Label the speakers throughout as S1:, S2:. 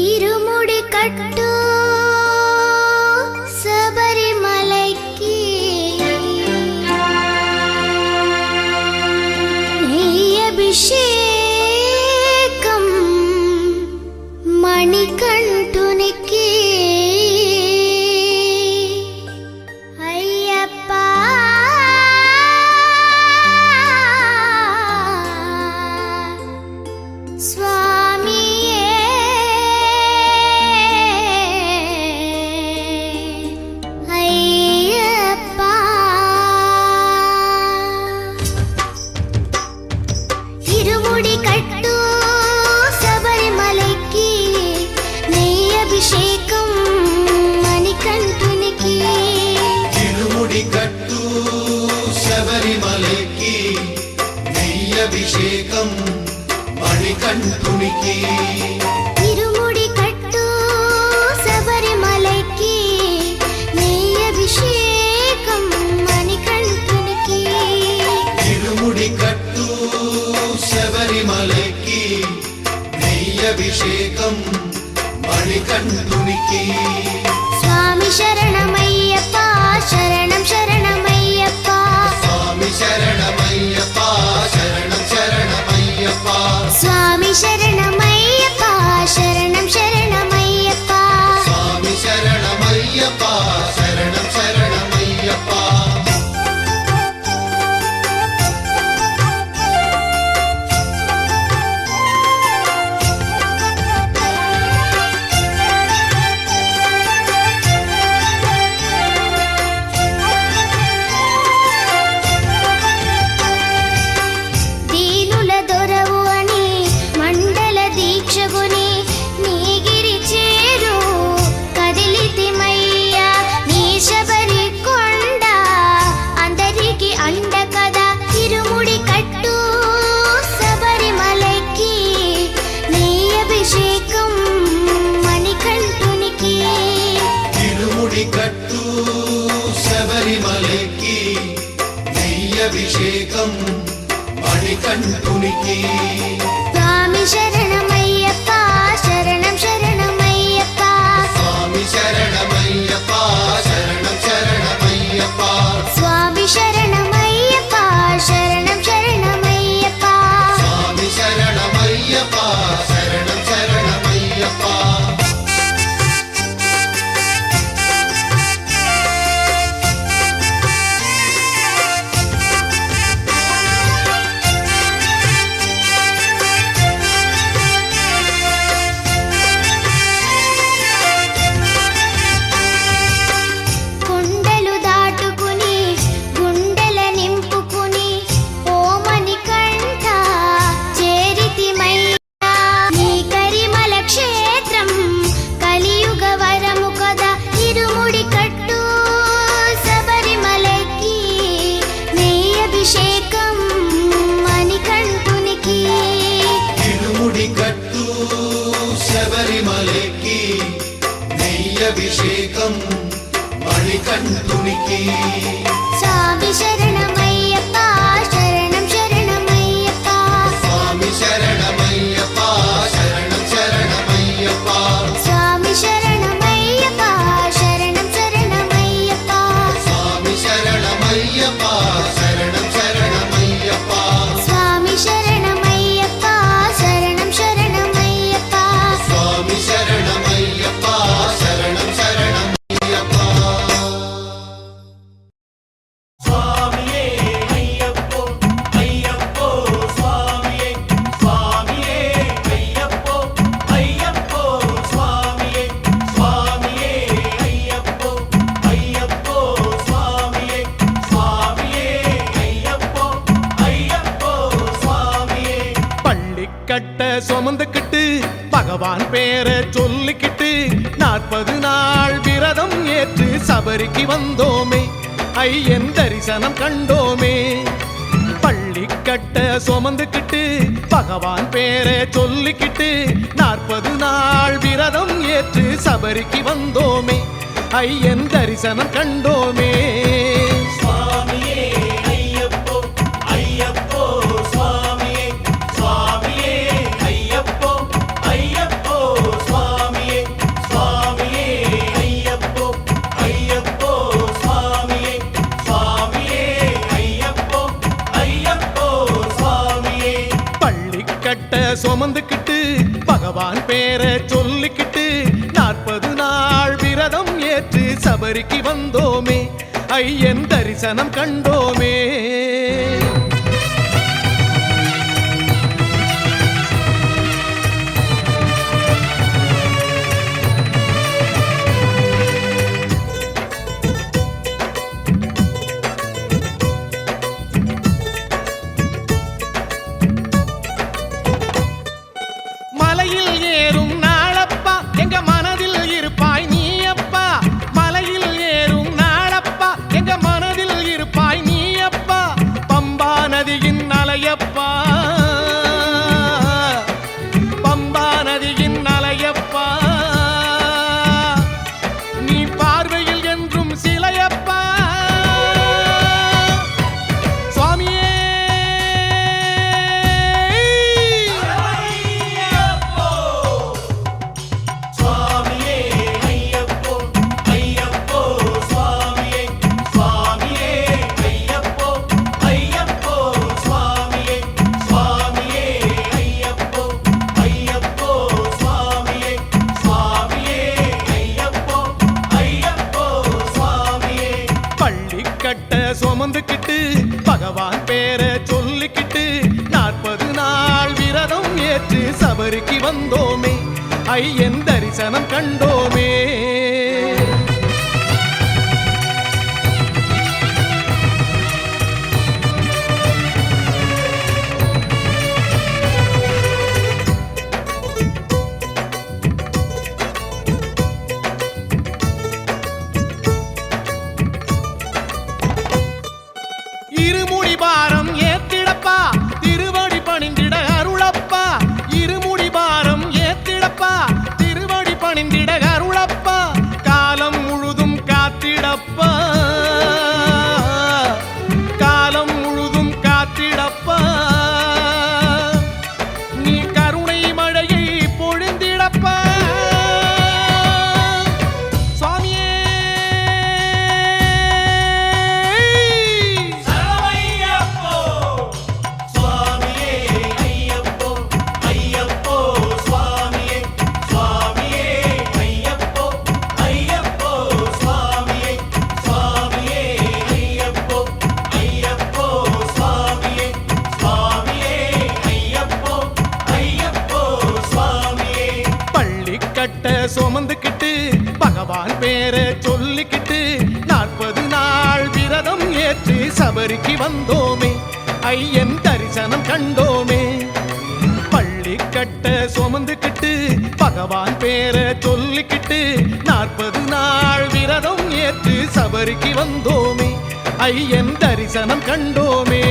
S1: இருமுடி கட்டு சபரிமலைக்கு அபிஷேகம் மணிகண்டுனிக்கு ஐயப்பா
S2: అభిషేకం మణికంఠునికి
S1: ఇరుముడి కట్టు శబరిమలకి నెయ్యి అభిషేకం మణికంఠునికి
S2: ఇరుముడి కట్టు శబరిమలకి నెయ్యి అభిషేకం మణికంఠునికి
S1: స్వామి శరణమయ్యప్ప శరణం శరణమయ్యప్ప
S2: స్వామి శరణమయ్యప్ప శరణం శరణమయ్యప్ప
S1: స్వామి శరణమయ్యప్ప శరణం శరణమయ్యప్ప
S2: స్వామి శరణమయ్యప్ప శరణం శరణమయ్యప్ప కట్టు శబరిమలకి నెయ్యి అభిషేకం మణికంఠునికి
S1: స్వామి శరణమయ్యప్ప శరణం శరణమయ్యప్ప
S2: స్వామి శరణమయ్యప్ప శరణం శరణమయ్యప్ప
S1: స్వామి శరణమయ్యప్ప శరణం శరణమయ్యప్ప
S2: స్వామి శరణమయ్యప్ప శరణం శరణమయ్యప్ప శబరిమలకి నెయ్యి అభిషేకం మణికంఠునికి
S1: స్వామి శరణమయ్యప్ప శరణం శరణమయ్యప్ప
S2: స్వామి శరణమయ్యప్ప శరణం శరణమయ్యప్ప
S1: స్వామి శరణమయ్యప్ప శరణం శరణమయ్యప్ప
S2: స్వామి శరణమయ్యప్ప శరణం శరణమయ్యప్ప
S1: స్వామి శరణమయ్యప్ప శరణం శరణమయ్యప్ప
S2: స్వామి శరణమయ్యప్ప శరణం శరణమయ్యప్ప స్వామియే అయ్యప్పో అయ్యప్పో స్వామియే స్వామియే అయ్యప్పో అయ్యప్పో స్వామియే స్వామియే అయ్యప్పో అయ్యప్పో స్వామియే స్వామియే అయ్యప్పో అయ్యప్పో స్వామియే
S3: பள்ளிக்கட்ட சுமந்துக்கிட்டு பகவான் பேரை சொல்லிக்கிட்டு 40 நாள் விரதம் ஏற்று சபரிக்கு வந்தோமே ஐயன் தரிசனம் கண்டோமே பள்ளிக்கட்ட பள்ளிக்கட்ட சுமந்துக்கிட்டு பகவான் பேரை சொல்லிக்கிட்டு 40 நாள் விரதம் ஏற்று சபரிக்கு வந்தோமே ஐயன் தரிசனம் கண்டோமே
S2: சுவாமியே ஐயப்போ ஐயப்போ சுவாமியே சுவாமியே ஐயப்போ ஐயப்போ சுவாமியே சுவாமியே ஐயப்போ ஐயப்போ சுவாமியே சுவாமியே ஐயப்போ ஐயப்போ சுவாமியே
S3: பள்ளிக்கட்ட சுமந்துக்கிட்டு பகவான் பேரை சொல்லிக்கிட்டு 40 நாள் விரதம் ஏற்று சபரிக்கு வந்தோமே ஐயன் தரிசனம் கண்டோமே மலையில் ஏறும் நாளப்பா எங்க மனதில் இருப்பாய் நீ அப்பா மலையில் ஏறும் நாளப்பா எங்க மனதில் இருப்பாய் நீ அப்பா பம்பா நதியின் அலையப்பா பம்பா நதியின் அலையப்பா நீ பார்வையில் என்றும் சிலையப்பா சுவாமியே
S2: சுவாமியே ஐயப்போ ஐயப்போ சுவாமியே சுவாமியே ஐயப்போ ஐயப்போ சுவாமியே சுவாமியே ஐயப்போ ஐயப்போ சுவாமியே சுவாமியே ஐயப்போ ஐயப்போ சுவாமியே
S3: பள்ளிக்கட்ட சுமந்துக்கிட்டு பகவான் பேரை சொல்லிக்கிட்டு 40 நாள் விரதம் ஏற்று சபரிக்கு வந்தோமே ஐயன் தரிசனம் கண்டோமே இருமுடி பாரம் ஏத்திடப்பா திருவடி பணிந்திட அருளப்பா இருமுடி பாரம் ஏத்திடப்பா திருவடி பணிந்திட அருளப்பா காலம் முழுதும் காத்திடப்பா காலம் முழுதும் காத்திடப்பா நீ கருணை மழையை பொழிந்திடப்பா சுவாமியே
S2: சரணையப்போ சுவாமியே ஐயப்போ ஐயப்போ சுவாமியே சுவாமியே ஐயப்போ ஐயப்போ சுவாமியே சுவாமியே ஐயப்போ ஐயப்போ சுவாமியே சுவாமியே ஐயப்போ ஐயப்போ சுவாமியே
S3: பள்ளிக்கட்ட சுமந்துக்கிட்டு பகவான் பேரை சொல்லிக்கிட்டு 40 நாள் விரதம் ஏற்று சபரிக்கு வந்தோமே ஐயன் தரிசனம் கண்டோமே பள்ளிக்கட்ட சுமந்துக்கிட்டு பகவான் பேரை சொல்லிக்கிட்டு 40 நாள் விரதம் ஏற்று சபரிக்கு வந்தோமே ஐயன் தரிசனம் கண்டோமே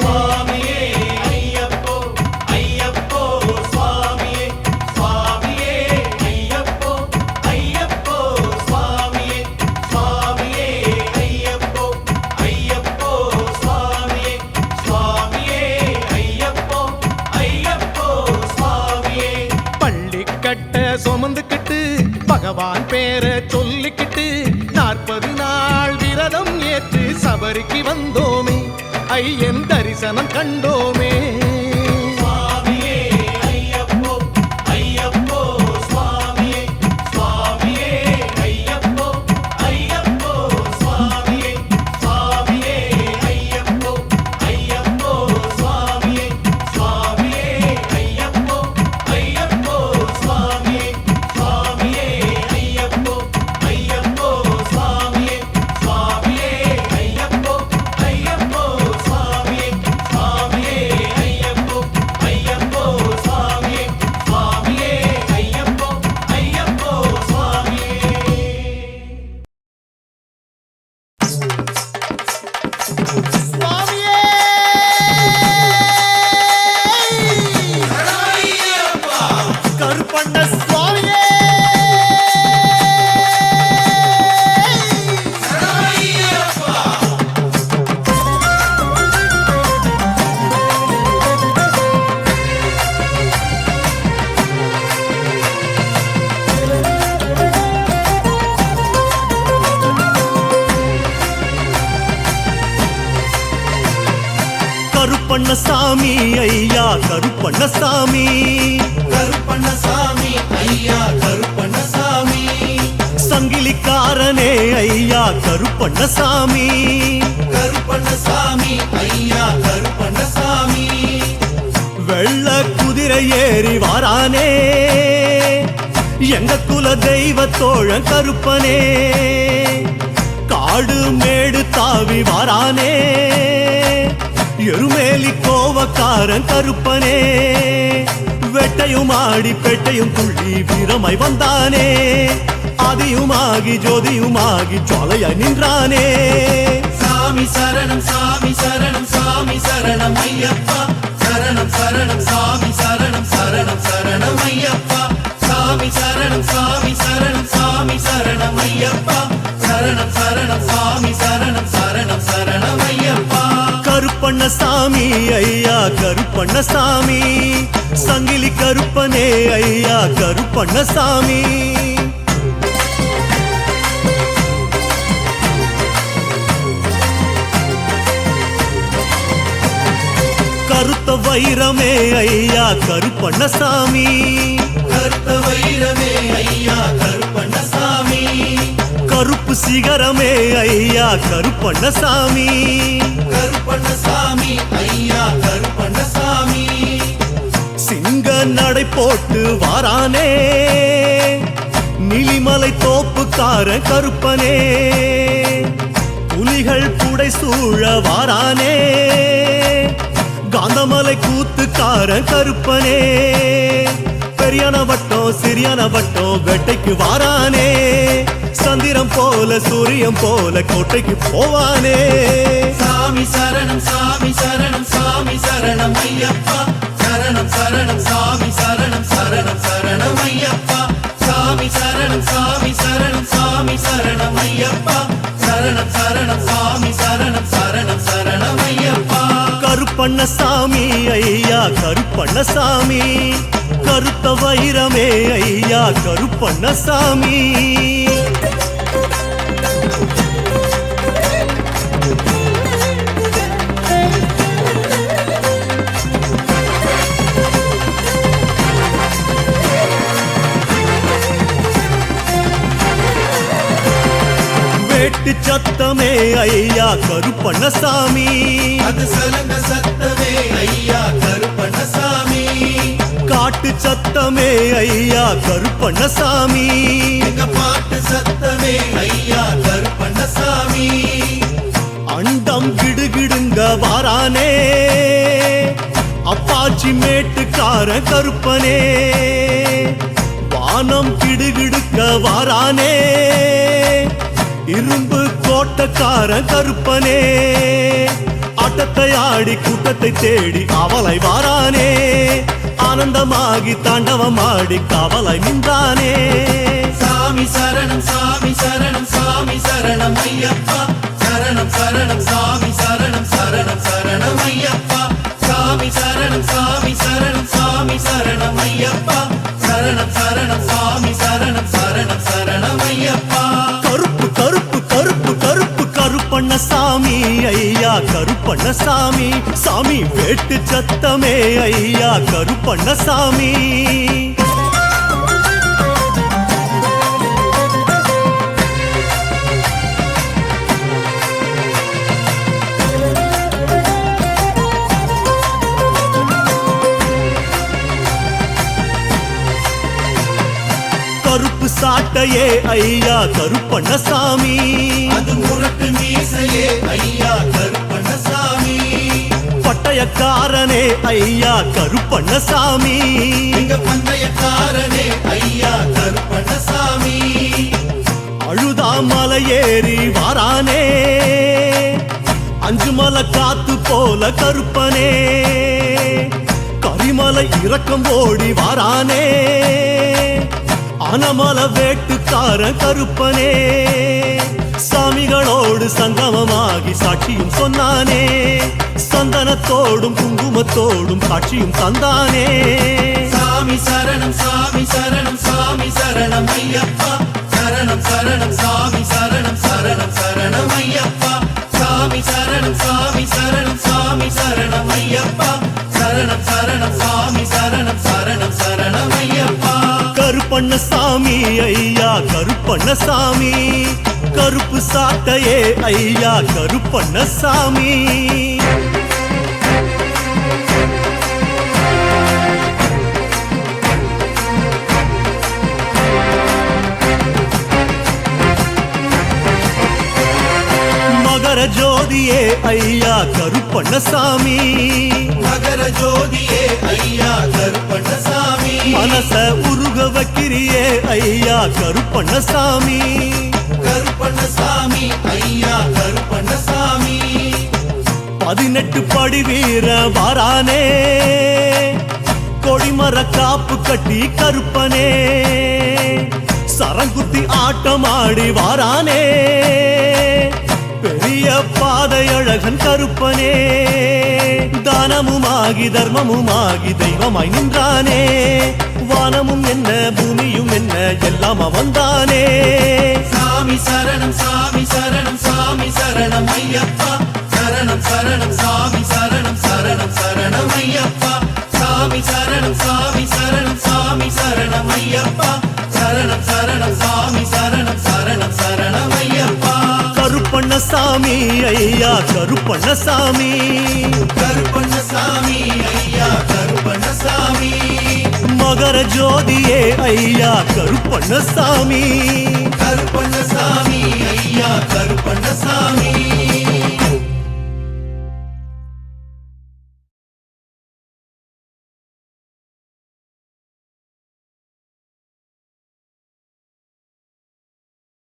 S2: சுவாமியே ஐயப்போ ஐயப்போ சுவாமியே சுவாமியே ஐயப்போ ஐயப்போ சுவாமியே சுவாமியே ஐயப்போ ஐயப்போ சுவாமியே சுவாமியே ஐயப்போ ஐயப்போ சுவாமியே
S3: பள்ளிக்கட்ட சுமந்துக்கிட்டு பகவான் பேரை சொல்லிக்கிட்டு 40 நாள் விரதம் ஏற்று சபரிக்கு வந்தோமே ஐயன் தரிசனம் கண்டோமே
S2: சுவாமியே ஐயப்போ ஐயப்போ சுவாமியே சுவாமியே ஐயப்போ ஐயப்போ சுவாமியே சுவாமியே ஐயப்போ ஐயப்போ சுவாமியே சுவாமியே ஐயப்போ ஐயப்போ சுவாமியே சுவாமியே ஐயப்போ ஐயப்போ சுவாமியே சுவாமியே ஐயப்போ ஐயப்போ சுவாமியே சுவாமியே ஐயப்போ
S3: கருப்பண்ண சுவாமியே
S4: கருப்பண்ணசாமி ஐயா கருப்பண்ணசாமி
S2: கருப்பண்ணசாமி ஐயா கருப்பண்ணசாமி
S4: சங்கிலிக்காரனே ஐயா கருப்பண்ணசாமி
S2: கருப்பண்ணசாமி ஐயா கருப்பண்ணசாமி
S4: வெள்ள குதிரை ஏறி வாரானே எங்க குல தெய்வ தோழன் கருப்பனே காடு மேடு தாவி வாரானே எருமேலி கோவக்காரன் கருப்பனே வெட்டையும் ஆடி பெட்டையும் துள்ளி வீரமாய் வந்தானே ஆதியுமாகி ஜோதியுமாகி ஜோலையாய் நின்றானே
S2: சாமி சரணம் சாமி சரணம் சாமி சரணம் ஐயப்பா சரணம் சரணம் சாமி சரணம் சரணம் சரணம் ஐயப்பா சாமி சரணம் சாமி சரணம் சாமி சரணம் ஐயப்பா சரணம் சரணம் சாமி சரணம் சரணம் சரணம் ஐயப்பா
S4: கருப்பண்ணசாமி ஐயா கருப்பண்ணசாமி சங்கிலி கருப்பனே ஐயா கருப்பண்ணசாமி கருத்த வைரமே ஐயா கருப்பண்ணசாமி
S2: கருத்த வைரமே ஐயா கருப்பண்ணசாமி
S4: கருப்பு சிகரமே ஐயா கருப்பண்ணசாமி
S2: கருப்பண்ணசாமி ஐயா கருப்பண்ணசாமி
S4: சிங்க நடை போட்டு வாரானே நிலிமலை தோப்புக்காரன் கருப்பனே புலிகள் புடை சூழ வாரானே காந்தமலை கூத்துக்காரன் கருப்பனே பெரியான வட்டம் சிறியான வட்டம் வேட்டைக்கு வாரானே சந்திரம் போல சூரியம் போல கோட்டைக்கு போவானே
S2: சாமி சரணம் சாமி சரணம் சாமி சரணம் ஐயப்பா சரணம் சரணம் சாமி சரணம் சரணம் சரணம் ஐயப்பா சாமி சரணம் சாமி சரணம் சாமி சரணம் ஐயப்பா சரணம் சரணம் சாமி சரணம் சரணம் சரணம் ஐயப்பா
S4: கருப்பண்ணசாமி ஐயா கருப்பண்ணசாமி கருத்த வைரமே ஐயா கருப்பண்ணசாமி வேட்டு சத்தமே ஐயா கருப்பண்ணசாமி
S2: அது சலங்க சத்தமே ஐயா கருப்பண்ணசாமி
S4: காட்டு சத்தமே ஐயா கருப்பண்ணசாமி
S2: எங்க பாட்டு சத்தமே ஐயா கருப்பண்ணசாமி
S4: அண்டம் கிடுகிடுங்க வாரானே அப்பாச்சி மேட்டுக்காரன் கருப்பனே வானம் கிடுகிடுக்க வாரானே இரும்பு கோட்டக்காரன் கருப்பனே ஆட்டத்தை ஆடி கூட்டத்தை தேடி அவளை வாரானே ஆனந்தமாகி தாண்டவமாடி காவலை நின்றானே
S2: சாமி சரணம் சாமி சரணம் சாமி சரணம் ஐயப்பா சரணம் சரணம் சாமி சரணம் சரணம் சரணம் ஐயப்பா சாமி சரணம் சாமி சரணம் சாமி சரணம் ஐயப்பா சரணம் சரணம் சாமி சரணம் சரணம் சரணம் ஐயப்பா
S4: கருப்பு கருப்பு கருப்பு கருப்பு கருப்பண்ணசாமி ஐயா கருப்பண்ணசாமி சாமி வேட்டு சத்தமே ஐயா கருப்பண்ணசாமி கருப்பு சாட்டையே ஐயா கருப்பண்ணசாமி
S2: அது முரட்டு மீசையே ஐயா கருப்பண்ணசாமி
S4: பட்டயக்காரனே ஐயா கருப்பண்ணசாமி
S2: எங்க பந்தயக்காரனே ஐயா கருப்பண்ணசாமி
S4: அழுதா மலை ஏறி வாரானே அஞ்சு மலை காத்து போல கருப்பனே கரிமலை இறக்கம் ஓடி வாரானே ஆனமல வேட்டுக்கார கருப்பனே சாமிகளோடு சங்கமமாகி சாட்சியும் சொன்னானே சந்தனத்தோடும் குங்குமத்தோடும் சாட்சியும் தந்தானே
S2: சாமி சரணம் சாமி சரணம் சாமி சரணம் ஐயப்பா சரணம் சரணம் சாமி சரணம் சரணம் சரணம் ஐயப்பா சாமி சரணம் சாமி சரணம் சாமி சரணம் ஐயப்பா சரணம் சரணம் சாமி சரணம் சரணம் சரணம் ஐயப்பா
S4: கருப்பண்ணசாமி ஐயா கருப்பண்ணசாமி கருப்பு சாட்டையே ஐயா கருப்பண்ணசாமி மகர ஜோதியே ஐயா கருப்பண்ணசாமி
S2: மகர ஜோதியே ஐயா கருப்பண்ணசாமி
S4: மனச உருக வைக்கிறியே ஐயா கருப்பண்ணசாமி
S2: கருப்பண்ணசாமி ஐயா கருப்பண்ணசாமி
S4: 18 படி வீர வாரானே கொடிமர காப்பு கட்டி கருப்பனே சரங்குத்தி ஆட்டமாடி வாரானே பெரிய பாதை அழகன் கருப்பனே தானமுமாகி தர்மமுமாகி தெய்வமாய் நின்றானே வானமும் என்ன பூமியும் என்ன எல்லாம் அவன்தானே
S2: சாமி சரணம் சாமி சரணம் சாமி சரணம் ஐயப்பா சரணம் சரணம் சாமி சரணம் சரணம் சரணம் ஐயப்பா சாமி சரணம் சாமி சரணம் சாமி சரணம் ஐயப்பா சரணம் சரணம் சாமி சரணம் சரணம் சரணம் ஐயப்பா
S4: கருப்பண்ணசாமி ஐயா கருப்பண்ணசாமி
S2: கருப்பண்ணசாமி ஐயா கருப்பண்ணசாமி
S4: மகர ஜோதியே ஐயா கருப்பண்ணசாமி
S2: கருப்பண்ணசாமி